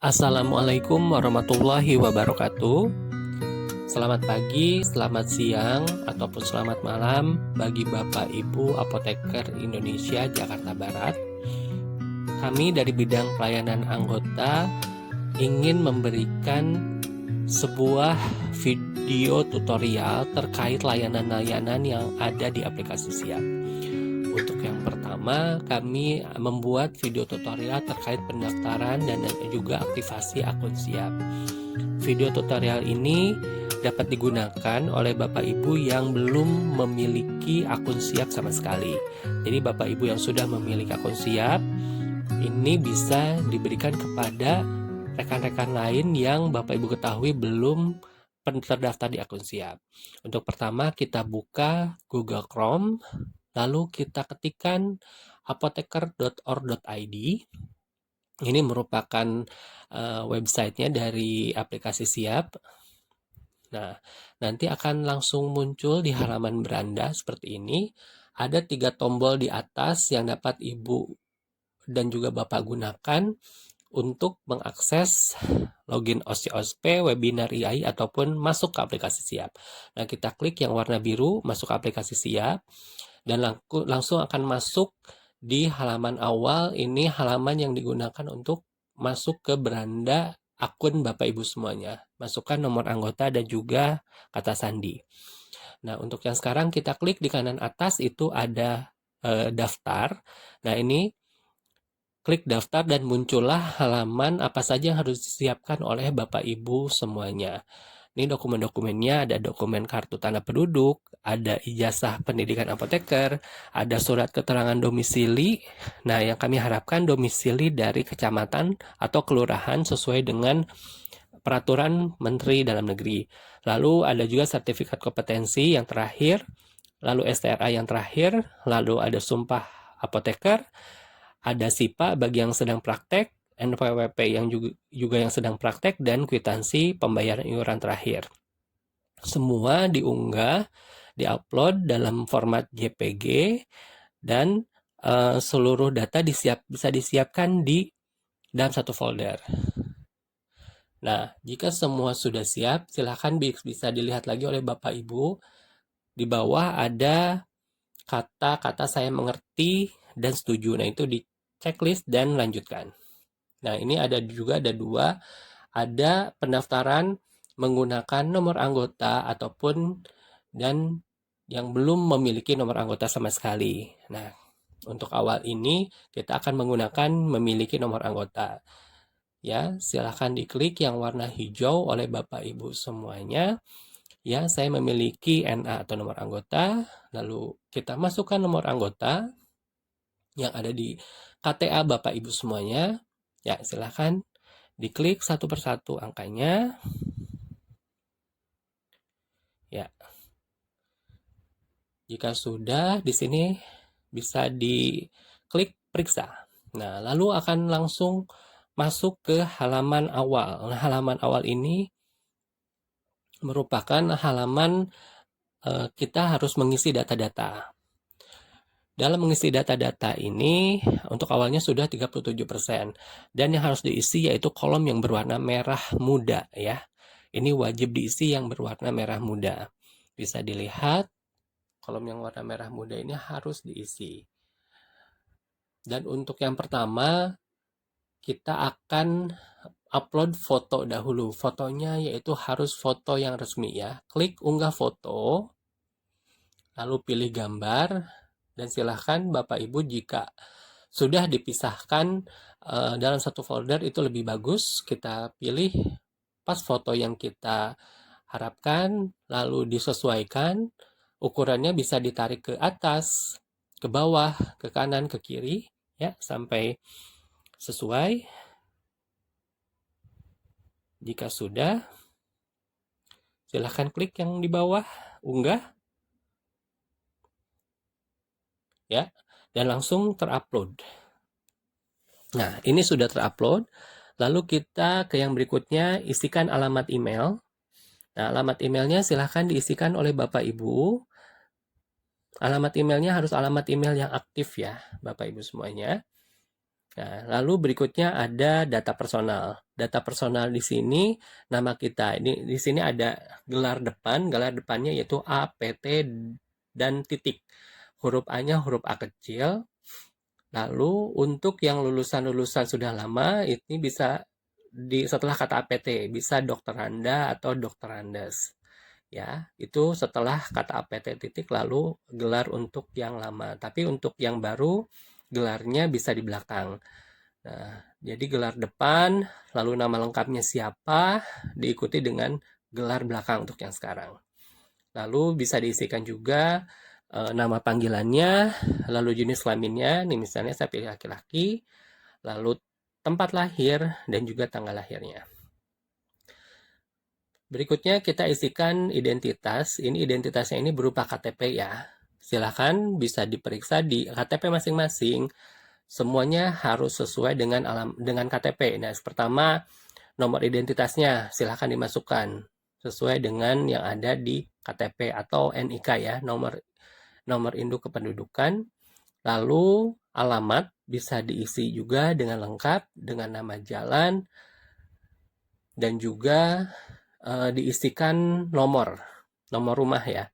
Assalamualaikum warahmatullahi wabarakatuh. Selamat pagi, selamat siang, ataupun selamat malam bagi Bapak Ibu Apoteker Indonesia Jakarta Barat. Kami dari bidang pelayanan anggota ingin memberikan sebuah video tutorial terkait layanan-layanan yang ada di aplikasi Siap. Untuk yang pertama, kami membuat video tutorial terkait pendaftaran dan juga aktivasi akun Siap. Video tutorial ini dapat digunakan oleh Bapak Ibu yang belum memiliki akun Siap sama sekali. Jadi Bapak Ibu yang sudah memiliki akun Siap, ini bisa diberikan kepada rekan-rekan lain yang Bapak Ibu ketahui belum terdaftar di akun Siap. Untuk pertama, kita buka Google Chrome, lalu kita ketikkan apoteker.or.id. Ini merupakan websitenya dari aplikasi Siap. Nah, nanti akan langsung muncul di halaman beranda seperti ini. Ada 3 tombol di atas yang dapat Ibu dan juga Bapak gunakan untuk mengakses login OSP, webinar IAI, ataupun masuk ke aplikasi Siap. Nah, kita klik yang warna biru, masuk ke aplikasi Siap, dan langsung akan masuk di halaman awal. Ini halaman yang digunakan untuk masuk ke beranda akun Bapak Ibu semuanya. Masukkan nomor anggota dan juga kata sandi. Nah, untuk yang sekarang kita klik di kanan atas itu ada daftar. Nah, ini klik daftar dan muncullah halaman apa saja yang harus disiapkan oleh Bapak Ibu semuanya. Ini dokumen-dokumennya, ada dokumen kartu tanda penduduk, ada ijazah pendidikan apoteker, ada surat keterangan domisili. Nah, yang kami harapkan domisili dari kecamatan atau kelurahan sesuai dengan peraturan Menteri Dalam Negeri. Lalu ada juga sertifikat kompetensi yang terakhir, lalu STRA yang terakhir, lalu ada sumpah apoteker, ada SIPA bagi yang sedang praktek, NPWP yang juga yang sedang praktek, dan kwitansi pembayaran iuran terakhir. Semua diunggah, diupload dalam format JPG, dan seluruh data bisa disiapkan di dalam satu folder. Nah, jika semua sudah siap, silakan bisa dilihat lagi oleh Bapak Ibu. Di bawah ada kata-kata saya mengerti dan setuju. Nah, itu di checklist dan lanjutkan. Nah, ini ada dua, ada pendaftaran menggunakan nomor anggota ataupun dan yang belum memiliki nomor anggota sama sekali. Nah, untuk awal ini kita akan menggunakan memiliki nomor anggota. Ya, silahkan diklik yang warna hijau oleh Bapak Ibu semuanya. Ya, saya memiliki NA atau nomor anggota. Lalu kita masukkan nomor anggota yang ada di KTA Bapak Ibu semuanya. Ya, silahkan diklik satu persatu angkanya. Ya, jika sudah, di sini bisa diklik periksa. Nah, lalu akan langsung masuk ke halaman awal. Nah, halaman awal ini merupakan halaman kita harus mengisi data-data. Dalam mengisi data-data ini, untuk awalnya sudah 37%. Dan yang harus diisi yaitu kolom yang berwarna merah muda ya. Ini wajib diisi yang berwarna merah muda. Bisa dilihat, kolom yang warna merah muda ini harus diisi. Dan untuk yang pertama, kita akan upload foto dahulu. Fotonya yaitu harus foto yang resmi ya. Klik unggah foto, lalu pilih gambar, dan silahkan Bapak Ibu jika sudah dipisahkan dalam satu folder itu lebih bagus. Kita pilih pas foto yang kita harapkan, lalu disesuaikan. Ukurannya bisa ditarik ke atas, ke bawah, ke kanan, ke kiri, ya sampai sesuai. Jika sudah, silahkan klik yang di bawah, unggah, ya, dan langsung terupload. Nah, ini sudah terupload. Lalu kita ke yang berikutnya, isikan alamat email. Nah, alamat emailnya silahkan diisikan oleh Bapak Ibu. Alamat emailnya harus alamat email yang aktif ya, Bapak Ibu semuanya. Nah, lalu berikutnya ada data personal. Data personal di sini nama kita. Ini di sini ada gelar depan, gelar depannya yaitu A, P, T, dan titik. Huruf A-nya huruf A kecil. Lalu untuk yang lulusan-lulusan sudah lama, ini bisa setelah kata APT, bisa dokteranda atau dokterandas. Ya, itu setelah kata APT titik lalu gelar untuk yang lama. Tapi untuk yang baru gelarnya bisa di belakang. Nah, jadi gelar depan, lalu nama lengkapnya siapa, diikuti dengan gelar belakang untuk yang sekarang. Lalu bisa diisikan juga nama panggilannya, lalu jenis kelaminnya, nih misalnya saya pilih laki-laki, lalu tempat lahir, dan juga tanggal lahirnya. Berikutnya kita isikan identitas. Ini identitasnya ini berupa KTP ya. Silahkan bisa diperiksa di KTP masing-masing. Semuanya harus sesuai dengan KTP. Nah, pertama nomor identitasnya silahkan dimasukkan sesuai dengan yang ada di KTP atau NIK ya, nomor induk kependudukan. Lalu alamat bisa diisi juga dengan lengkap dengan nama jalan dan juga diisikan nomor rumah ya.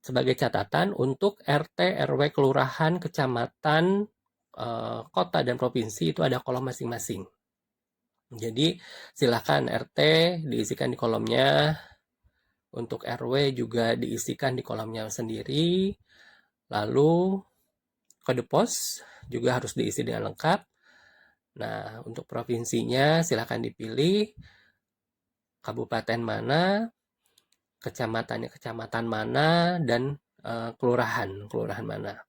Sebagai catatan, untuk RT, RW, kelurahan, kecamatan, kota, dan provinsi itu ada kolom masing-masing. Jadi silakan RT diisikan di kolomnya, untuk RW juga diisikan di kolomnya sendiri, lalu kode pos juga harus diisi dengan lengkap. Nah, untuk provinsinya silakan dipilih kabupaten mana, kecamatannya kecamatan mana, dan kelurahan mana.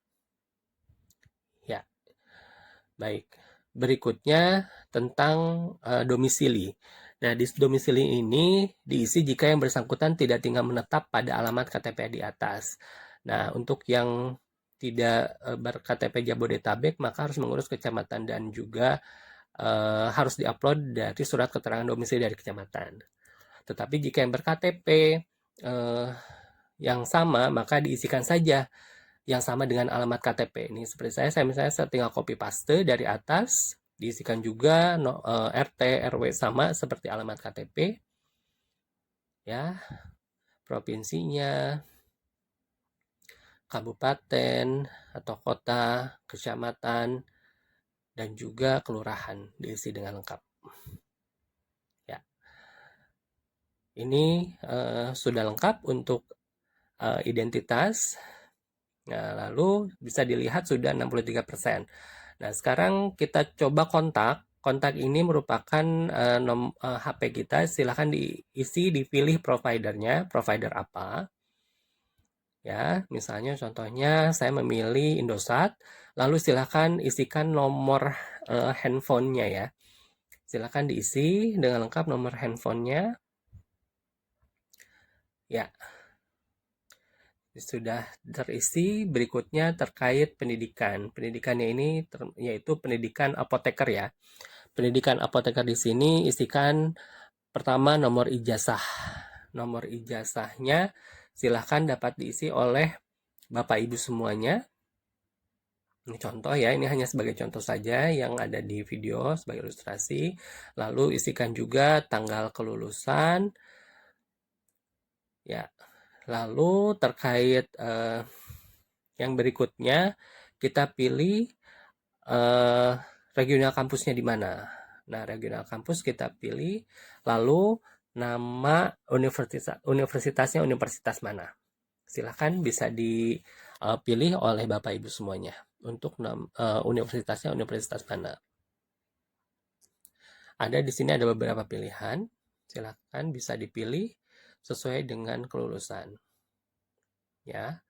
Ya, baik. Berikutnya tentang domisili. Nah, di domisili ini diisi jika yang bersangkutan tidak tinggal menetap pada alamat KTP di atas. Nah, untuk yang tidak ber-KTP Jabodetabek, maka harus mengurus kecamatan dan juga harus diupload dari surat keterangan domisili dari kecamatan. Tetapi jika yang ber-KTP yang sama, maka diisikan saja yang sama dengan alamat KTP. Ini seperti saya misalnya tinggal copy paste dari atas, diisikan juga RT, RW sama seperti alamat KTP. Ya, provinsinya, kabupaten atau kota, kecamatan, dan juga kelurahan diisi dengan lengkap. Ya, ini sudah lengkap untuk identitas. Nah, lalu bisa dilihat sudah 63%. Nah, sekarang kita coba kontak. Kontak ini merupakan HP kita. Silahkan diisi, dipilih providernya, provider apa. Ya, misalnya contohnya saya memilih Indosat. Lalu silahkan isikan nomor handphonenya ya. Silahkan diisi dengan lengkap nomor handphonenya. Ya, sudah terisi. Berikutnya terkait pendidikan. Pendidikannya ini yaitu pendidikan apoteker ya. Pendidikan apoteker di sini isikan pertama nomor ijazah. Nomor ijazahnya silahkan dapat diisi oleh Bapak Ibu semuanya. Ini contoh ya, ini hanya sebagai contoh saja yang ada di video sebagai ilustrasi. Lalu isikan juga tanggal kelulusan. Ya, lalu terkait yang berikutnya kita pilih regional kampusnya di mana. Nah, regional kampus kita pilih, lalu nama universitasnya universitas mana. Silahkan bisa dipilih oleh Bapak Ibu semuanya untuk universitasnya universitas mana. Ada di sini ada beberapa pilihan. Silahkan bisa dipilih sesuai dengan kelulusan. Ya.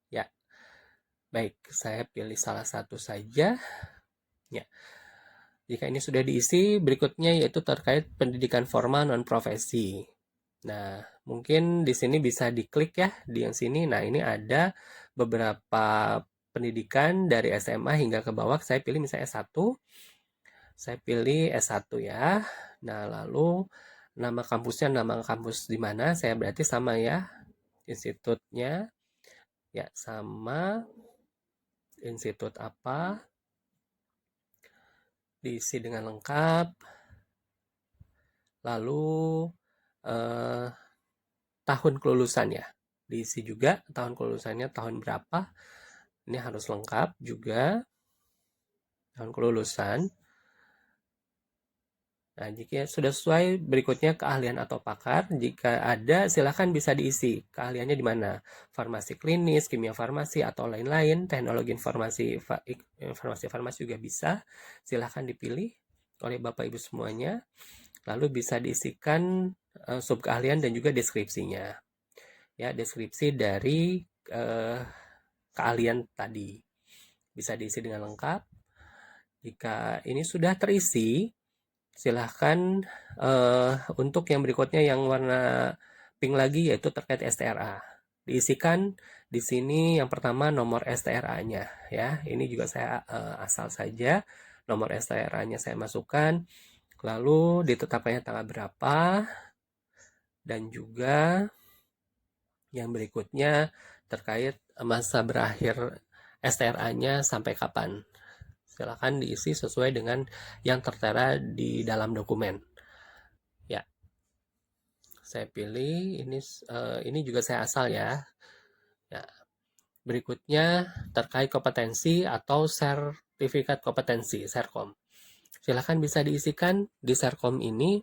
Ya. Baik, saya pilih salah satu saja. Ya. Jika ini sudah diisi, berikutnya yaitu terkait pendidikan formal non profesi. Nah, mungkin di sini bisa diklik ya di yang sini. Nah, ini ada beberapa pendidikan dari SMA hingga ke bawah. Saya pilih misalnya S1. Saya pilih S1 ya. Nah, lalu nama kampusnya nama kampus di mana? Saya berarti sama ya. Institutnya ya sama. institut apa, diisi dengan lengkap, lalu tahun kelulusan ya, diisi juga tahun kelulusannya tahun berapa, ini harus lengkap juga, tahun kelulusan. Nah, jika sudah sesuai, berikutnya keahlian atau pakar. Jika ada, silakan bisa diisi. Keahliannya di mana? Farmasi klinis, kimia farmasi, atau lain-lain. Teknologi informasi farmasi juga bisa. Silakan dipilih oleh Bapak Ibu semuanya. Lalu bisa diisikan sub keahlian dan juga deskripsinya. Ya, deskripsi dari keahlian tadi. Bisa diisi dengan lengkap. Jika ini sudah terisi, silahkan untuk yang berikutnya yang warna pink lagi, yaitu terkait STRA. Diisikan di sini yang pertama nomor STRA-nya ya. Ini juga saya asal saja nomor STRA-nya saya masukkan, lalu ditetapkannya tanggal berapa, dan juga yang berikutnya terkait masa berakhir STRA-nya sampai kapan. Silakan diisi sesuai dengan yang tertera di dalam dokumen. Ya, saya pilih ini juga saya asal ya. Ya, berikutnya terkait kompetensi atau sertifikat kompetensi Serkom. Silakan bisa diisikan di Serkom ini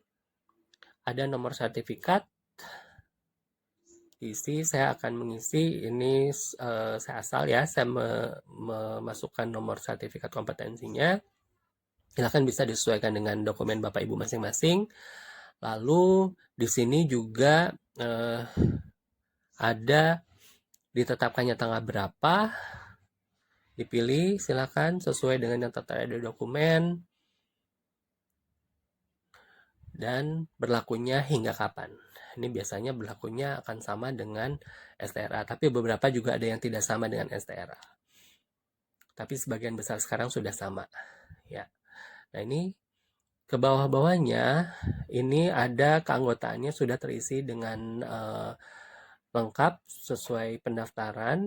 ada nomor sertifikat. Isi saya akan mengisi ini saya asal ya, saya memasukkan nomor sertifikat kompetensinya. Silakan bisa disesuaikan dengan dokumen Bapak Ibu masing-masing. Lalu di sini juga ada ditetapkannya tanggal berapa, dipilih silakan sesuai dengan yang tertera di dokumen, dan berlakunya hingga kapan. Ini biasanya berlakunya akan sama dengan STRA, tapi beberapa juga ada yang tidak sama dengan STRA. Tapi sebagian besar sekarang sudah sama. Ya. Nah, ini ke bawah-bawahnya ini ada keanggotaannya sudah terisi dengan lengkap sesuai pendaftaran.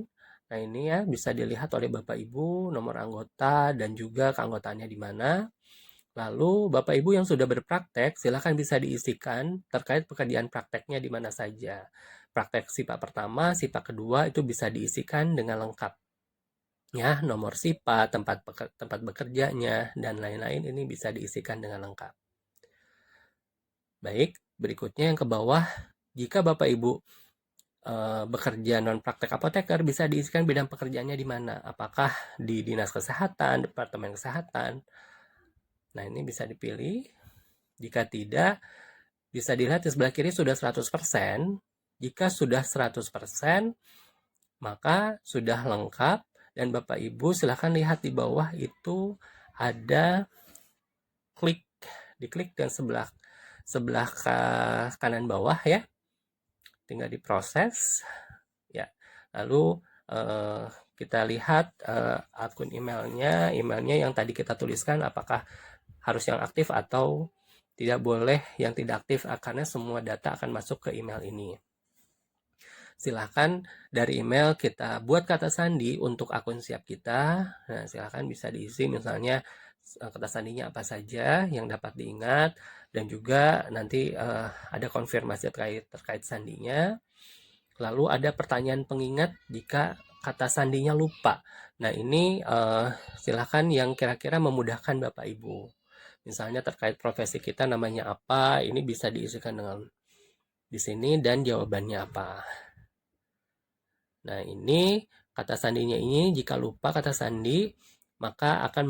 Nah, ini ya bisa dilihat oleh Bapak Ibu nomor anggota dan juga keanggotaannya di mana. Lalu Bapak Ibu yang sudah berpraktek silakan bisa diisikan terkait pekerjaan prakteknya di mana saja. Praktek SIPA pertama, SIPA kedua itu bisa diisikan dengan lengkap. Ya, nomor SIPA, tempat bekerjanya, dan lain-lain ini bisa diisikan dengan lengkap. Baik, berikutnya yang ke bawah, jika Bapak Ibu bekerja non praktek apoteker, bisa diisikan bidang pekerjaannya di mana. Apakah di Dinas Kesehatan, Departemen Kesehatan. Nah, ini bisa dipilih. Jika tidak, bisa dilihat di sebelah kiri sudah 100%. Jika sudah 100%, maka sudah lengkap. Dan Bapak Ibu silahkan lihat di bawah itu ada klik. Diklik dan sebelah kanan bawah ya. Tinggal diproses. Ya. Lalu kita lihat akun emailnya yang tadi kita tuliskan apakah harus yang aktif atau tidak boleh yang tidak aktif, karena semua data akan masuk ke email ini. Silahkan dari email kita buat kata sandi untuk akun siap kita. Nah, silahkan bisa diisi misalnya kata sandinya apa saja yang dapat diingat, dan juga nanti ada konfirmasi terkait sandinya. Lalu ada pertanyaan pengingat jika kata sandinya lupa. Nah, ini silakan yang kira-kira memudahkan Bapak Ibu. Misalnya terkait profesi kita namanya apa, ini bisa diisikan dengan di sini dan jawabannya apa. Nah, ini kata sandinya ini jika lupa kata sandi, maka akan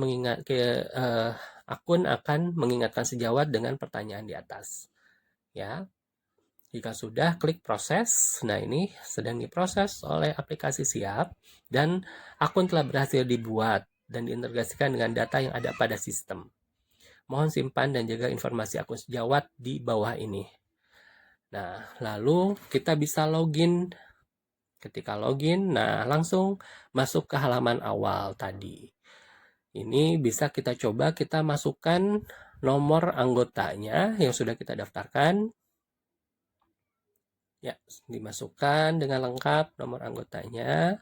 akun akan mengingatkan sejawat dengan pertanyaan di atas. Ya. Jika sudah, klik proses. Nah, ini sedang diproses oleh aplikasi Siap dan akun telah berhasil dibuat dan diintegrasikan dengan data yang ada pada sistem. Mohon simpan dan jaga informasi akun sejawat di bawah ini. Nah, lalu kita bisa login. Ketika login, nah langsung masuk ke halaman awal tadi. Ini bisa kita coba kita masukkan nomor anggotanya yang sudah kita daftarkan. Ya, dimasukkan dengan lengkap nomor anggotanya.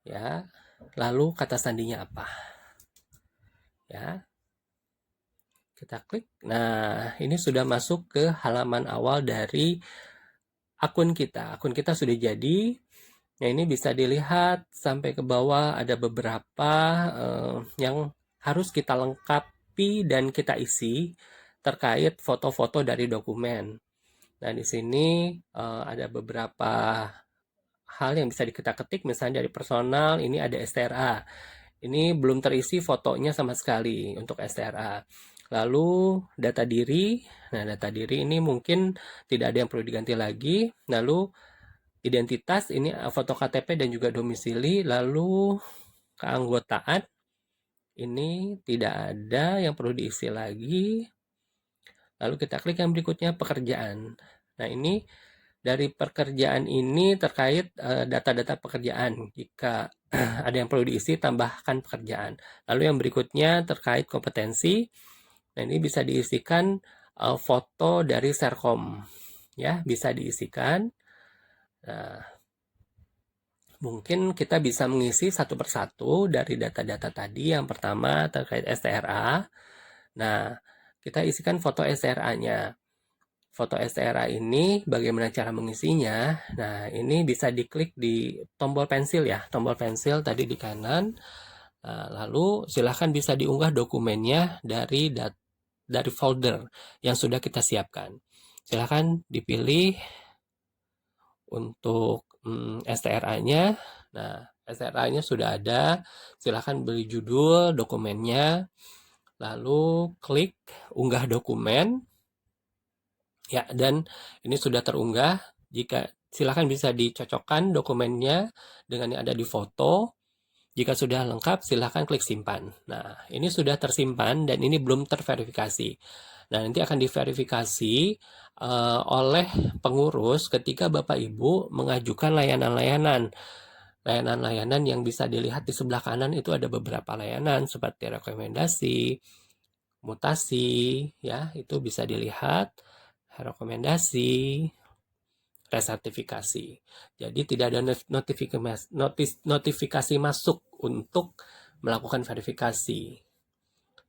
ya. Lalu kata sandinya apa? Ya, kita klik. Nah, ini sudah masuk ke halaman awal dari akun kita. Akun kita sudah jadi. Nah, ini bisa dilihat sampai ke bawah ada beberapa yang harus kita lengkapi dan kita isi terkait foto-foto dari dokumen. Nah, di sini ada beberapa hal yang bisa kita ketik, misalnya dari personal, ini ada STRA. Ini belum terisi fotonya sama sekali untuk STRA. Lalu data diri, nah data diri ini mungkin tidak ada yang perlu diganti lagi. Lalu identitas, ini foto KTP dan juga domisili. Lalu keanggotaan, ini tidak ada yang perlu diisi lagi. Lalu kita klik yang berikutnya, pekerjaan. Nah, ini dari pekerjaan ini terkait data-data pekerjaan. Jika ada yang perlu diisi, tambahkan pekerjaan. Lalu yang berikutnya terkait kompetensi. Nah, ini bisa diisikan foto dari Serkom. Ya, bisa diisikan. Nah, mungkin kita bisa mengisi satu persatu dari data-data tadi. Yang pertama terkait STRA. Nah, kita isikan foto STRA-nya. Foto STRA ini bagaimana cara mengisinya? Nah, ini bisa diklik di tombol pensil ya, tombol pensil tadi di kanan. Nah, lalu silahkan bisa diunggah dokumennya dari folder yang sudah kita siapkan. Silahkan dipilih untuk STRA-nya. Nah, STRA-nya sudah ada. Silahkan beri judul dokumennya, lalu klik unggah dokumen. Ya, dan ini sudah terunggah. Jika silakan bisa dicocokkan dokumennya dengan yang ada di foto. Jika sudah lengkap, silakan klik simpan. Nah, ini sudah tersimpan dan ini belum terverifikasi. Nah, nanti akan diverifikasi oleh pengurus ketika Bapak Ibu mengajukan layanan-layanan. Layanan-layanan yang bisa dilihat di sebelah kanan itu ada beberapa layanan seperti rekomendasi, mutasi, ya, itu bisa dilihat. Rekomendasi, resertifikasi. Jadi tidak ada notifikasi masuk untuk melakukan verifikasi.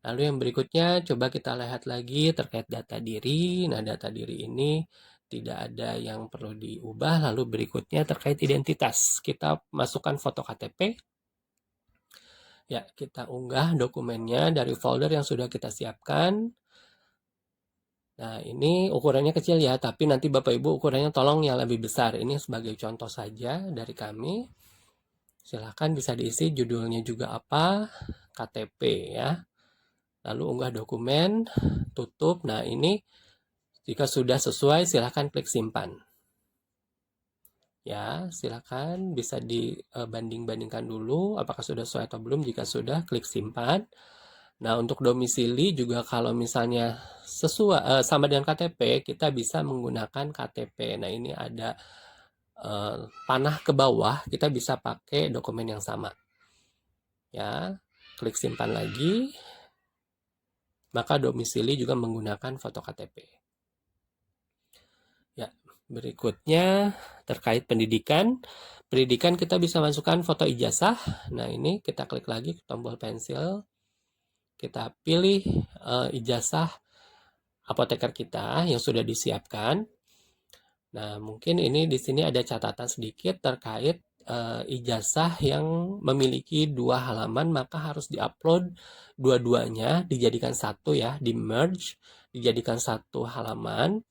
Lalu yang berikutnya coba kita lihat lagi terkait data diri. Nah, data diri ini tidak ada yang perlu diubah. Lalu berikutnya terkait identitas. Kita masukkan foto KTP. Ya, kita unggah dokumennya dari folder yang sudah kita siapkan. Nah, ini ukurannya kecil ya, tapi nanti Bapak Ibu ukurannya tolong yang lebih besar. Ini sebagai contoh saja dari kami. Silahkan bisa diisi judulnya juga apa, KTP ya. Lalu unggah dokumen, tutup. Nah, ini jika sudah sesuai silahkan klik simpan. Ya, silahkan bisa dibanding-bandingkan dulu apakah sudah sesuai atau belum. Jika sudah, klik simpan. Nah, untuk domisili juga kalau misalnya sesuai sama dengan KTP, kita bisa menggunakan KTP. Nah, ini ada panah ke bawah, kita bisa pakai dokumen yang sama. Ya, klik simpan lagi. Maka domisili juga menggunakan foto KTP. Ya, berikutnya terkait pendidikan. Pendidikan kita bisa masukkan foto ijazah. Nah, ini kita klik lagi tombol pensil. Kita pilih ijazah apoteker kita yang sudah disiapkan. Nah, mungkin ini di sini ada catatan sedikit terkait ijazah yang memiliki 2 halaman, maka harus diupload dua-duanya, dijadikan satu ya, di merge, dijadikan satu halaman.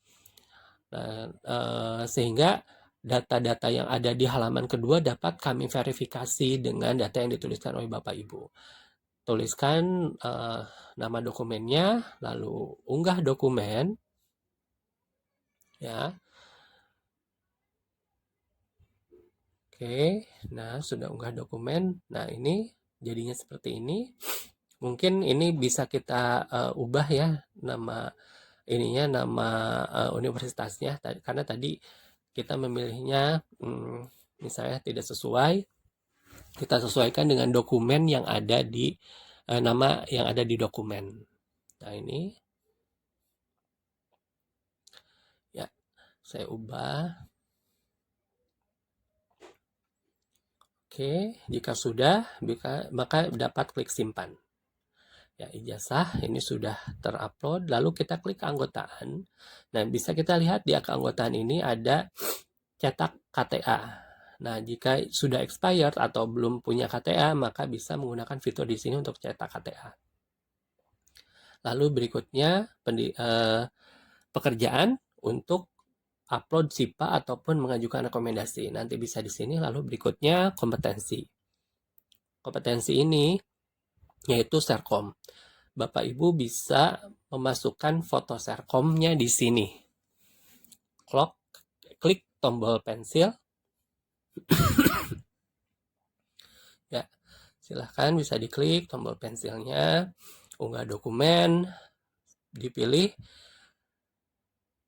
Nah, sehingga data-data yang ada di halaman kedua dapat kami verifikasi dengan data yang dituliskan oleh Bapak Ibu. Tuliskan nama dokumennya, lalu unggah dokumen, ya. Oke, nah sudah unggah dokumen. Nah, ini jadinya seperti ini. Mungkin ini bisa kita ubah ya nama ininya, nama universitasnya, karena tadi kita memilihnya misalnya tidak sesuai. Kita sesuaikan dengan dokumen yang ada di nama yang ada di dokumen. Nah, ini ya saya ubah. Oke, jika sudah, maka dapat klik simpan. Ya, ijazah ini sudah terupload, lalu kita klik keanggotaan. Nah, bisa kita lihat di keanggotaan ini ada cetak KTA. Nah, jika sudah expired atau belum punya KTA, maka bisa menggunakan fitur di sini untuk cetak KTA. Lalu berikutnya pekerjaan untuk upload SIPA ataupun mengajukan rekomendasi. Nanti bisa di sini. Lalu berikutnya kompetensi. Kompetensi ini yaitu Serkom. Bapak Ibu bisa memasukkan foto Serkomnya di sini. Klik tombol pensil. Ya, silahkan bisa diklik tombol pensilnya, unggah dokumen, dipilih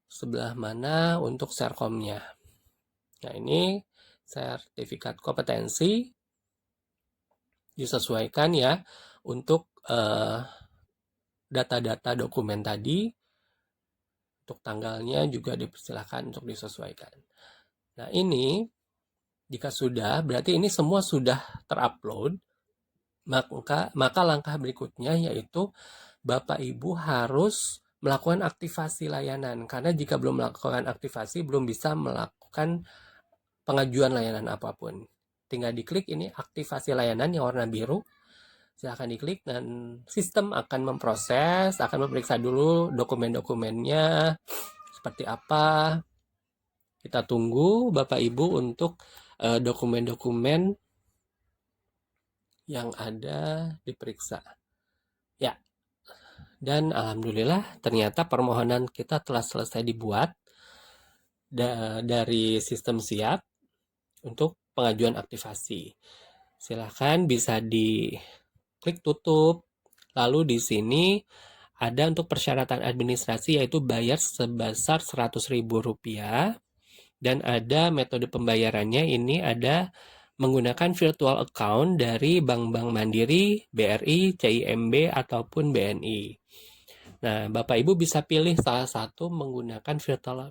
sebelah mana untuk Serkomnya. Nah, ini sertifikat kompetensi disesuaikan ya untuk data-data dokumen tadi. Untuk tanggalnya juga dipersilakan untuk disesuaikan. Nah, ini jika sudah, berarti ini semua sudah terupload. Maka langkah berikutnya yaitu Bapak Ibu harus melakukan aktivasi layanan. Karena jika belum melakukan aktivasi, belum bisa melakukan pengajuan layanan apapun. Tinggal diklik ini aktivasi layanan yang warna biru. Silahkan diklik dan sistem akan memproses, akan memeriksa dulu dokumen-dokumennya seperti apa. Kita tunggu Bapak Ibu untuk dokumen-dokumen yang ada diperiksa. Ya, dan alhamdulillah ternyata permohonan kita telah selesai dibuat dari sistem siap untuk pengajuan aktivasi. Silahkan bisa diklik tutup. Lalu di sini ada untuk persyaratan administrasi yaitu bayar sebesar Rp100.000 dan ada metode pembayarannya ini ada menggunakan virtual account dari Bank-Bank Mandiri, BRI, CIMB, ataupun BNI. Nah, Bapak Ibu bisa pilih salah satu menggunakan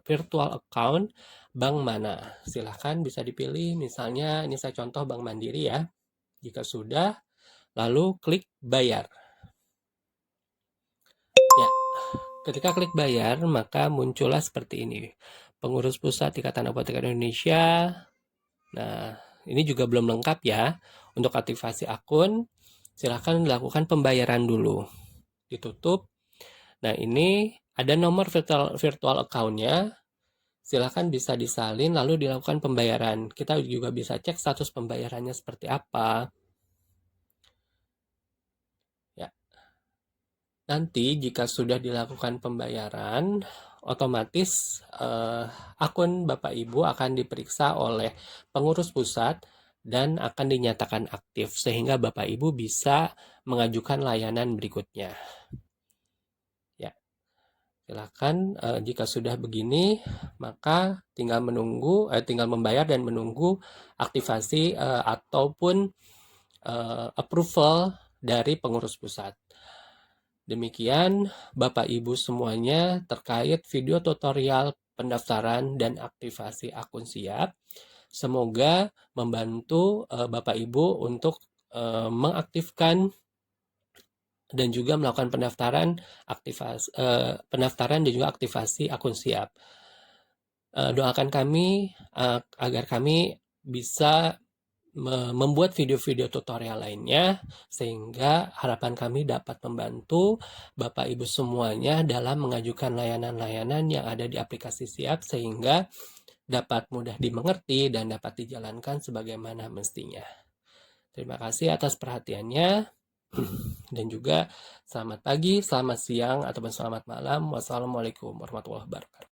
virtual account bank mana. Silahkan bisa dipilih, misalnya ini saya contoh Bank Mandiri ya. Jika sudah, lalu klik bayar. Ya, ketika klik bayar, maka muncullah seperti ini. Pengurus Pusat Ikatan Apoteker Indonesia. Nah, ini juga belum lengkap ya. Untuk aktivasi akun, silahkan lakukan pembayaran dulu. Ditutup. Nah, ini ada nomor virtual account-nya. Silahkan bisa disalin lalu dilakukan pembayaran. Kita juga bisa cek status pembayarannya seperti apa. Ya. Nanti jika sudah dilakukan pembayaran, otomatis akun Bapak Ibu akan diperiksa oleh pengurus pusat dan akan dinyatakan aktif sehingga Bapak Ibu bisa mengajukan layanan berikutnya. Ya, silakan jika sudah begini maka tinggal membayar dan menunggu aktivasi ataupun approval dari pengurus pusat. Demikian Bapak Ibu semuanya terkait video tutorial pendaftaran dan aktivasi akun siap. Semoga membantu Bapak Ibu untuk mengaktifkan dan juga melakukan pendaftaran dan juga aktivasi akun siap. Doakan kami agar kami bisa membuat video-video tutorial lainnya sehingga harapan kami dapat membantu Bapak Ibu semuanya dalam mengajukan layanan-layanan yang ada di aplikasi Siap sehingga dapat mudah dimengerti dan dapat dijalankan sebagaimana mestinya. Terima kasih atas perhatiannya dan juga selamat pagi, selamat siang, ataupun selamat malam. Wassalamualaikum warahmatullahi wabarakatuh.